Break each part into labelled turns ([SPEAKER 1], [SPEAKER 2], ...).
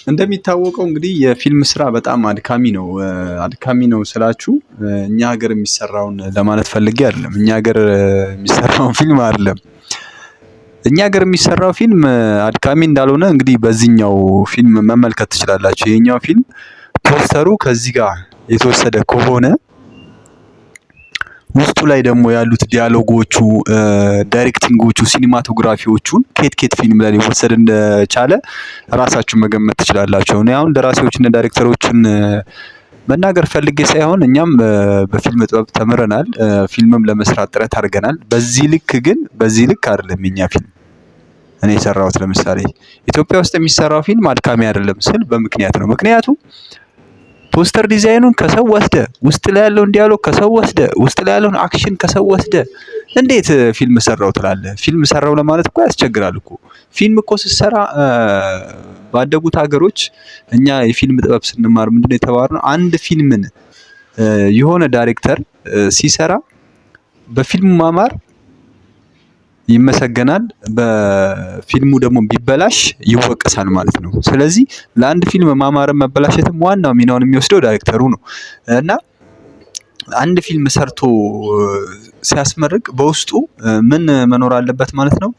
[SPEAKER 1] እንደሚታወቀው እንግዲህ የፊልም ስራ በጣም አድካሚ ነው። አድካሚ ነው ስላችሁ እኛ ሀገር የሚሰራውን ለማለት ፈልጌ አይደለም። እኛ ሀገር የሚሰራውን ፊልም አይደለም። እኛ ሀገር የሚሰራው ፊልም አድካሚ እንዳልሆነ እንግዲህ በዚህኛው ፊልም መመልከት ትችላላችሁ። ይሄኛው ፊልም ፖስተሩ ከዚህ ጋር የተወሰደ ከሆነ ውስጡ ላይ ደግሞ ያሉት ዲያሎጎቹ፣ ዳይሬክቲንጎቹ፣ ሲኒማቶግራፊዎቹን ከየት ፊልም ላይ ሊወሰድ እንደቻለ ራሳችሁ መገመት ትችላላችሁ። እኔ አሁን ደራሲዎችና ዳይሬክተሮችን መናገር ፈልጌ ሳይሆን እኛም በፊልም ጥበብ ተምረናል፣ ፊልምም ለመስራት ጥረት አድርገናል። በዚህ ልክ አይደለም የኛ ፊልም። እኔ የሰራሁት ለምሳሌ ኢትዮጵያ ውስጥ የሚሰራው ፊልም አድካሚ አይደለም ስል በምክንያት ነው። ምክንያቱም ፖስተር ዲዛይኑን ከሰው ወስደ፣ ውስጥ ላይ ያለውን ዲያሎግ ከሰው ወስደ፣ ውስጥ ላይ ያለውን አክሽን ከሰው ወስደ እንዴት ፊልም ሰራው ትላለህ? ፊልም ሰራው ለማለት እኮ ያስቸግራል እኮ። ፊልም እኮ ስትሰራ ባደጉት ሀገሮች እኛ የፊልም ጥበብ ስንማር ምንድነው የተባልነው? አንድ ፊልምን የሆነ ዳይሬክተር ሲሰራ በፊልሙ ማማር ይመሰገናል፣ በፊልሙ ደግሞ ቢበላሽ ይወቀሳል ማለት ነው። ስለዚህ ለአንድ ፊልም ማማርም መበላሸትም ዋናው ሚናውን የሚወስደው ዳይሬክተሩ ነው። እና አንድ ፊልም ሰርቶ ሲያስመርቅ በውስጡ ምን መኖር አለበት ማለት ነው?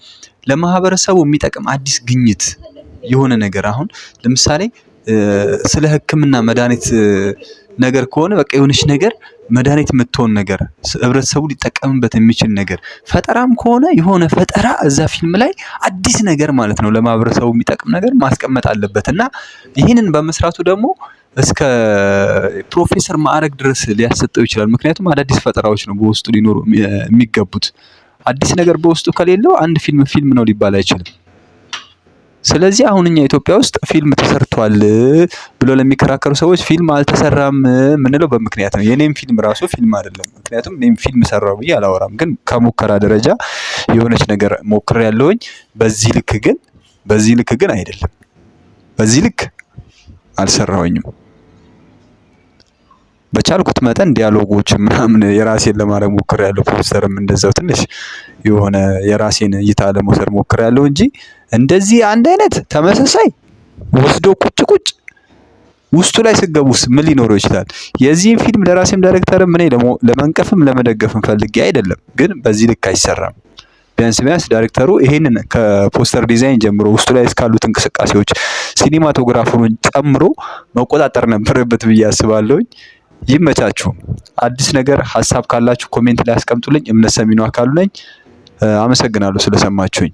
[SPEAKER 1] ለማህበረሰቡ የሚጠቅም አዲስ ግኝት የሆነ ነገር። አሁን ለምሳሌ ስለ ሕክምና መድኃኒት ነገር ከሆነ በቃ የሆነች ነገር መድኃኒት የምትሆን ነገር፣ ህብረተሰቡ ሊጠቀምበት የሚችል ነገር። ፈጠራም ከሆነ የሆነ ፈጠራ እዛ ፊልም ላይ አዲስ ነገር ማለት ነው ለማህበረሰቡ የሚጠቅም ነገር ማስቀመጥ አለበት። እና ይህንን በመስራቱ ደግሞ እስከ ፕሮፌሰር ማዕረግ ድረስ ሊያሰጠው ይችላል። ምክንያቱም አዳዲስ ፈጠራዎች ነው በውስጡ ሊኖሩ የሚገቡት። አዲስ ነገር በውስጡ ከሌለው አንድ ፊልም ነው ሊባል አይችልም። ስለዚህ አሁን እኛ ኢትዮጵያ ውስጥ ፊልም ተሰርቷል ብሎ ለሚከራከሩ ሰዎች ፊልም አልተሰራም የምንለው በምክንያት ነው። የኔም ፊልም ራሱ ፊልም አይደለም። ምክንያቱም እኔም ፊልም ሰራው ብዬ አላወራም። ግን ከሙከራ ደረጃ የሆነች ነገር ሞክሬያለሁኝ። በዚህ ልክ ግን አይደለም። በዚህ ልክ አልሰራሁኝም። በቻልኩት መጠን ዲያሎጎች ምናምን የራሴን ለማድረግ ሞክሬያለሁ። ፖስተርም እንደዛው ትንሽ የሆነ የራሴን እይታ ለመውሰድ ሞክሬያለሁ እንጂ እንደዚህ አንድ አይነት ተመሳሳይ ወስዶ ቁጭ ውስጡ ላይ ስገቡስ ምን ሊኖረው ይችላል? የዚህን ፊልም ደራሲም ዳይሬክተርም እኔ ለመንቀፍም ለመደገፍም ፈልጌ አይደለም። ግን በዚህ ልክ አይሰራም። ቢያንስ ዳይሬክተሩ ይሄንን ከፖስተር ዲዛይን ጀምሮ ውስጡ ላይ እስካሉት እንቅስቃሴዎች ሲኒማቶግራፈሩን ጨምሮ መቆጣጠር ነበረበት ብዬ አስባለሁኝ። ይመቻችሁ። አዲስ ነገር ሀሳብ ካላችሁ ኮሜንት ላይ አስቀምጡልኝ። እምነት ሰሚኑ አካሉ ነኝ። አመሰግናለሁ ስለሰማችሁኝ።